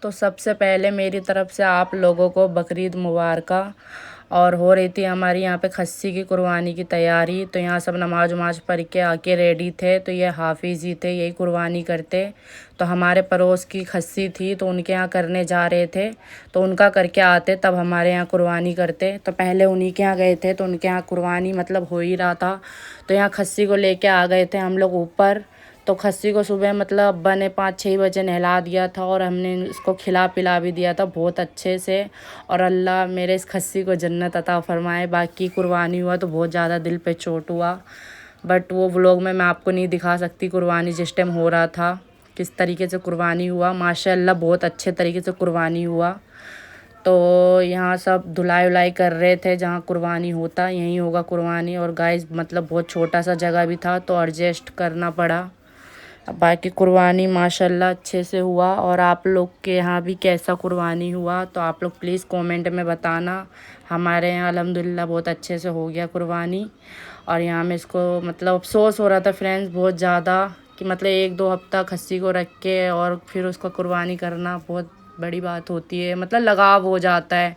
तो सबसे पहले मेरी तरफ से आप लोगों को बकरीद मुबारक। और हो रही थी हमारी यहाँ पे खस्सी की कुर्बानी की तैयारी। तो यहाँ सब नमाज वमाज पढ़ के आके रेडी थे। तो ये हाफिज़ ही थे, यही कुर्बानी करते। तो हमारे पड़ोस की खस्सी थी तो उनके यहाँ करने जा रहे थे, तो उनका करके आते तब हमारे यहाँ कुर्बानी करते। तो पहले उन्हीं के यहाँ गए थे, तो उनके यहाँ कुर्बानी मतलब हो ही रहा था। तो यहाँ खस्सी को लेके आ गए थे हम लोग ऊपर। तो खस्सी को सुबह मतलब अब्बा ने 5-6 बजे नहला दिया था और हमने इसको खिला पिला भी दिया था बहुत अच्छे से। और अल्लाह मेरे इस खस्सी को जन्नत अता फरमाए। बाकी कुर्बानी हुआ तो बहुत ज़्यादा दिल पे चोट हुआ, बट वो व्लॉग में मैं आपको नहीं दिखा सकती कुर्बानी जिस टाइम हो रहा था किस तरीके से कुर्बानी हुआ। माशाल्लाह बहुत अच्छे तरीके से कुर्बानी हुआ। तो यहाँ सब धुलाई उलाई कर रहे थे, जहाँ कुर्बानी होता यहीं होगा कुर्बानी। और गाइस मतलब बहुत छोटा सा जगह भी था तो एडजस्ट करना पड़ा। बाकी कुर्बानी माशाल्लाह अच्छे से हुआ। और आप लोग के यहाँ भी कैसा कुर्बानी हुआ तो आप लोग प्लीज़ कमेंट में बताना। हमारे यहाँ अल्हम्दुलिल्लाह बहुत अच्छे से हो गया कुर्बानी। और यहाँ में इसको मतलब अफसोस हो रहा था फ्रेंड्स बहुत ज़्यादा कि मतलब 1-2 हफ्ता खस्सी को रख के और फिर उसका कुर्बानी करना बहुत बड़ी बात होती है, मतलब लगाव हो जाता है।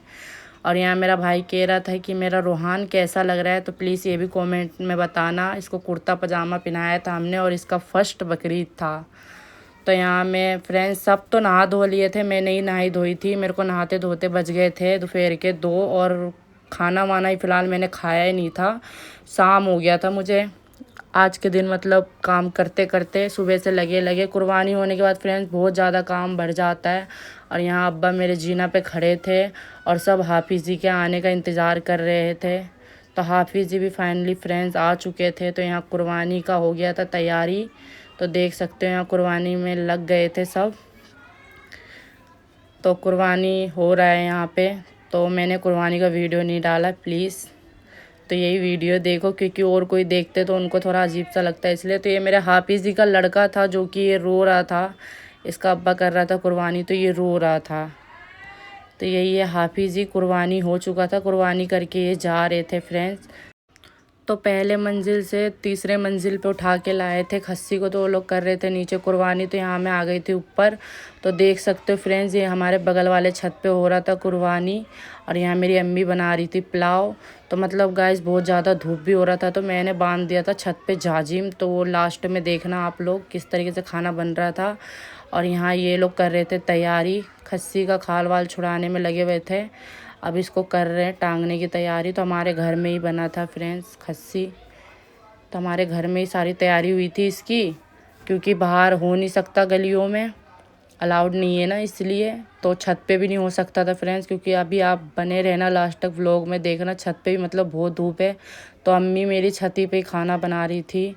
और यहाँ मेरा भाई कह रहा था कि मेरा रोहान कैसा लग रहा है, तो प्लीज़ ये भी कमेंट में बताना। इसको कुर्ता पजामा पहनाया था हमने और इसका फर्स्ट बकरीद था। तो यहाँ में फ्रेंड्स सब तो नहा धो लिए थे, मैं नहीं नहाई धोई थी। मेरे को नहाते धोते बज गए थे दोपहर के 2। और खाना वाना ही फ़िलहाल मैंने खाया ही नहीं था, शाम हो गया था मुझे आज के दिन। मतलब काम करते करते सुबह से लगे कुर्बानी होने के बाद फ्रेंड्स बहुत ज़्यादा काम बढ़ जाता है। और यहाँ अब्बा मेरे जीना पे खड़े थे और सब हाफिज़ जी के आने का इंतज़ार कर रहे थे। तो हाफिज़ जी भी फाइनली फ्रेंड्स आ चुके थे। तो यहाँ कुर्बानी का हो गया था तैयारी। तो देख सकते हो यहाँ कुर्बानी में लग गए थे सब। तो कुर्बानी हो रहा है यहाँ पे। तो मैंने कुर्बानी का वीडियो नहीं डाला प्लीज़, तो यही वीडियो देखो क्योंकि और कोई देखते तो उनको थोड़ा अजीब सा लगता है इसलिए। तो ये मेरे हाफिज़ जी का लड़का था जो कि ये रो रहा था, इसका अब्बा कर रहा था कुर्बानी तो ये रो रहा था। तो यही है हाफिज़ जी, कुर्बानी हो चुका था, कुर्बानी करके ये जा रहे थे फ्रेंड्स। तो पहले मंजिल से तीसरे मंजिल पे उठा के लाए थे खस्सी को, तो वो लोग कर रहे थे नीचे कुर्बानी। तो यहाँ मैं आ गई थी ऊपर। तो देख सकते हो फ्रेंड्स ये हमारे बगल वाले छत पे हो रहा था कुर्बानी। और यहाँ मेरी अम्मी बना रही थी पुलाव। तो मतलब गाइस बहुत ज़्यादा धूप भी हो रहा था तो मैंने बांध दिया था छत पे जाजिम। तो वो लास्ट में देखना आप लोग किस तरीके से खाना बन रहा था। और यहाँ ये लोग कर रहे थे तैयारी, खस्सी का खाल वाल छुड़ाने में लगे हुए थे। अब इसको कर रहे हैं टांगने की तैयारी। तो हमारे घर में ही बना था फ्रेंड्स खस्सी, तो हमारे घर में ही सारी तैयारी हुई थी इसकी, क्योंकि बाहर हो नहीं सकता, गलियों में अलाउड नहीं है ना, इसलिए। तो छत पे भी नहीं हो सकता था फ्रेंड्स, क्योंकि अभी आप बने रहना लास्ट तक व्लॉग में देखना। छत पे भी मतलब बहुत धूप है। तो अम्मी मेरी छती पे खाना बना रही थी,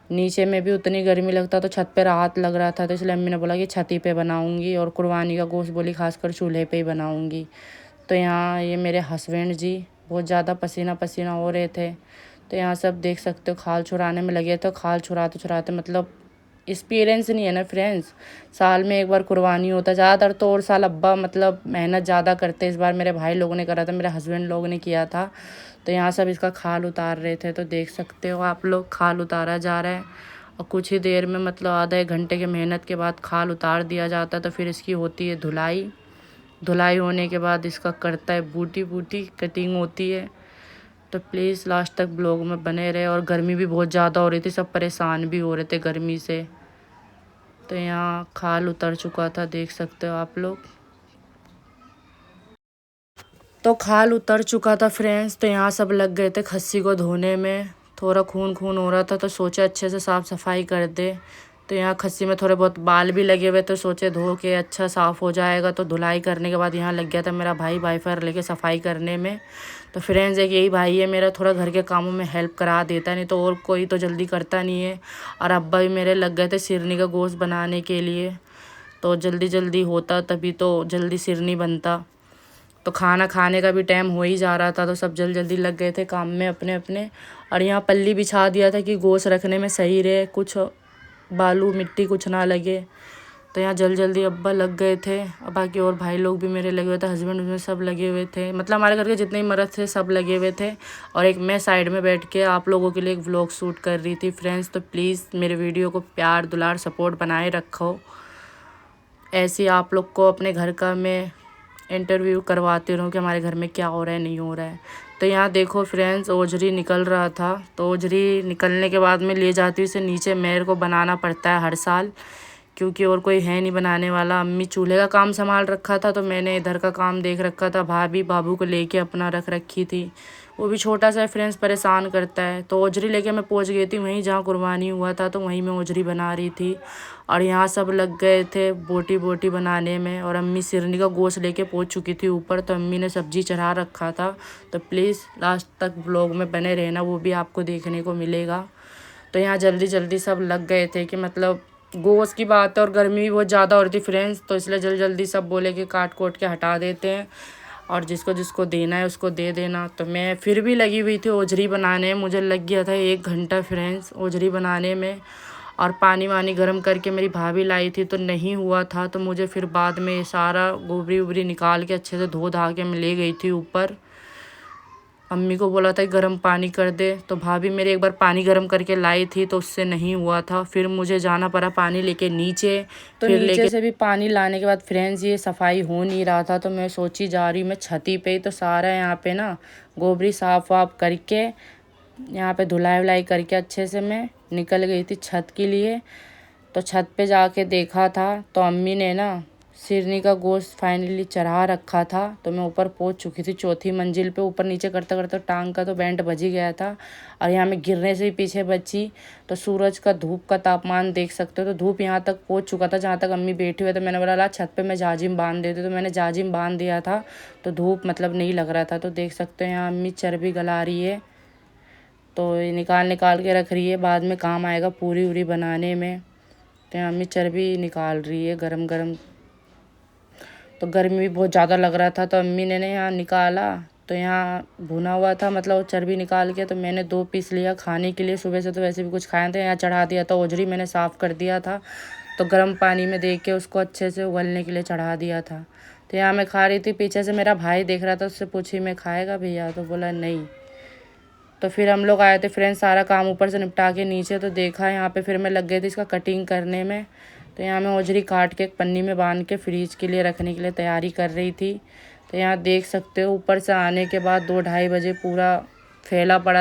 नीचे में भी उतनी गर्मी लगता तो छत पे राहत लग रहा था। तो इसलिए अम्मी ने बोला कि छती पे बनाऊंगी और कुर्बानी का गोश्त बोली खासकर चूल्हे पे ही बनाऊंगी। तो यहाँ ये मेरे हस्बैंड जी बहुत ज़्यादा पसीना पसीना हो रहे थे। तो यहाँ सब देख सकते हो खाल छुड़ाने में लगे थे। खाल छुड़ाते छुड़ाते मतलब एक्सपीरियंस नहीं है ना फ्रेंड्स, साल में एक बार कुर्बानी होता है। ज़्यादातर तो और साल अब्बा मतलब मेहनत ज़्यादा करते, इस बार मेरे भाई लोगों ने करा था, मेरे हस्बैंड लोगों ने किया था। तो यहाँ सब इसका खाल उतार रहे थे। तो देख सकते हो आप लोग खाल उतारा जा रहा है। और कुछ ही देर में मतलब आधा 1 घंटे के मेहनत के बाद खाल उतार दिया जाता है। तो फिर इसकी होती है धुलाई। धुलाई होने के बाद इसका करता है बूटी बूटी कटिंग होती है। तो प्लीज़ लास्ट तक ब्लॉग में बने रहे। और गर्मी भी बहुत ज़्यादा हो रही थी, सब परेशान भी हो रहे थे गर्मी से। तो यहाँ खाल उतर चुका था, देख सकते हो आप लोग। तो खाल उतर चुका था फ्रेंड्स। तो यहाँ सब लग गए थे खस्सी को धोने में। थोड़ा खून खून हो रहा था तो सोचे अच्छे से साफ़ सफाई कर दे। तो यहाँ खस्सी में थोड़े बहुत बाल भी लगे हुए तो सोचे धो के अच्छा साफ़ हो जाएगा। तो धुलाई करने के बाद यहाँ लग गया था मेरा भाई वाइफर लेके सफाई करने में। तो फ्रेंड्स एक यही भाई है मेरा, थोड़ा घर के कामों में हेल्प करा देता, नहीं तो और कोई तो जल्दी करता नहीं है। और अब्बा भी मेरे लग गए थे सिरनी का गोश्त बनाने के लिए। तो जल्दी जल्दी होता तभी तो जल्दी सिरनी बनता। तो खाना खाने का भी टाइम हो ही जा रहा था तो सब जल्दी जल्दी लग गए थे काम में अपने अपने। और यहाँ पल्ली बिछा दिया था कि गोश्त रखने में सही रहे, कुछ बालू मिट्टी कुछ ना लगे। तो यहाँ जल्दी जल्दी अब्बा लग गए थे और बाकी और भाई लोग भी मेरे लगे हुए थे, हस्बैंड में सब लगे हुए थे, मतलब हमारे घर के जितने ही मर्द थे सब लगे हुए थे। और एक मैं साइड में बैठ के आप लोगों के लिए एक व्लॉग शूट कर रही थी फ्रेंड्स। तो प्लीज़ मेरे वीडियो को प्यार दुलार सपोर्ट बनाए रखो। ऐसे ही आप लोग को अपने घर का मैं इंटरव्यू करवाती रहूँ कि हमारे घर में क्या हो रहा है नहीं हो रहा है। तो यहाँ देखो फ्रेंड्स, ओझरी निकल रहा था, तो ओझरी निकलने के बाद में ले जाती हूँ इसे नीचे। मेरे को बनाना पड़ता है हर साल, क्योंकि और कोई है नहीं बनाने वाला। अम्मी चूल्हे का काम संभाल रखा था, तो मैंने इधर का काम देख रखा था। भाभी बाबू को लेके अपना रख रखी थी, वो भी छोटा सा फ्रेंड्स, परेशान करता है। तो ओझरी लेके मैं पहुंच गई थी वहीं जहाँ कुर्बानी हुआ था, तो वहीं मैं ओझरी बना रही थी। और यहाँ सब लग गए थे बोटी बोटी बनाने में, और अम्मी सिरनी का गोश्त लेके पहुंच चुकी थी ऊपर, तो अम्मी ने सब्जी चढ़ा रखा था। तो प्लीज़ लास्ट तक ब्लॉग में बने रहना, वो भी आपको देखने को मिलेगा। तो यहाँ जल्दी जल्दी सब लग गए थे कि मतलब गोश्त की बात है और गर्मी भी बहुत ज़्यादा हो रही थी फ्रेंड्स, तो इसलिए जल्दी जल्दी सब बोले कि काट कोट के हटा देते हैं और जिसको जिसको देना है उसको दे देना। तो मैं फिर भी लगी हुई थी ओझरी बनाने में। मुझे लग गया था 1 घंटा फ्रेंड्स ओझरी बनाने में। और पानी वानी गर्म करके मेरी भाभी लाई थी, तो नहीं हुआ था। तो मुझे फिर बाद में सारा गोबरी उबरी निकाल के अच्छे से धो धा के मैं ले गई थी ऊपर। अम्मी को बोला था कि गर्म पानी कर दे, तो भाभी मेरे एक बार पानी गर्म करके लाई थी, तो उससे नहीं हुआ था। फिर मुझे जाना पड़ा पानी लेके नीचे। तो फिर नीचे से भी पानी लाने के बाद फ्रेंड्स ये सफाई हो नहीं रहा था, तो मैं सोची जा रही हूँ मैं छती पे ही, तो सारा यहाँ पे ना गोबरी साफ वाफ करके यहाँ पे धुलाई वुलाई करके अच्छे से मैं निकल गई थी छत के लिए। तो छत पे जाके देखा था, तो अम्मी ने ना सिरनी का गोश्त फाइनली चढ़ा रखा था। तो मैं ऊपर पहुंच चुकी थी 4थी मंजिल पे। ऊपर नीचे करते करते टांग का तो बैंड बज ही गया था, और यहाँ मैं गिरने से भी पीछे बची। तो सूरज का धूप का तापमान देख सकते हो, तो धूप यहाँ तक पहुँच चुका था जहाँ तक अम्मी बैठी हुई। तो मैंने बोला ला छत पे मैं जाजिम बांध देती, तो मैंने जाजिम बांध दिया था, तो धूप मतलब नहीं लग रहा था। तो देख सकते हो यहाँ अम्मी चर्बी गला रही है, तो ये निकाल निकाल के रख रही है, बाद में काम आएगा पूरी उरी बनाने में। तो यहाँ अम्मी चर्बी निकाल रही है गरम गरम। तो गर्मी भी बहुत ज़्यादा लग रहा था, तो अम्मी ने यहाँ निकाला। तो यहाँ भुना हुआ था, मतलब वो चर्बी निकाल के, तो मैंने 2 पीस लिया खाने के लिए। सुबह से तो वैसे भी कुछ खाए थे, यहाँ चढ़ा दिया था। ओझरी मैंने साफ़ कर दिया था, तो गर्म पानी में दे के उसको अच्छे से उबलने के लिए चढ़ा दिया था। तो यहाँ मैं खा रही थी, पीछे से मेरा भाई देख रहा था, उससे पूछी मैं खाएगा भैया, तो बोला नहीं। तो फिर हम लोग आए थे फ्रेंड्स, सारा काम ऊपर से निपटा के नीचे, तो देखा यहाँ पे फिर मैं लग गई थी इसका कटिंग करने में। तो यहाँ मैं ओझरी काट के एक पन्नी में बांध के फ्रीज के लिए रखने के लिए तैयारी कर रही थी। तो यहाँ देख सकते हो ऊपर से आने के बाद 2 ढाई बजे पूरा फैला पड़ा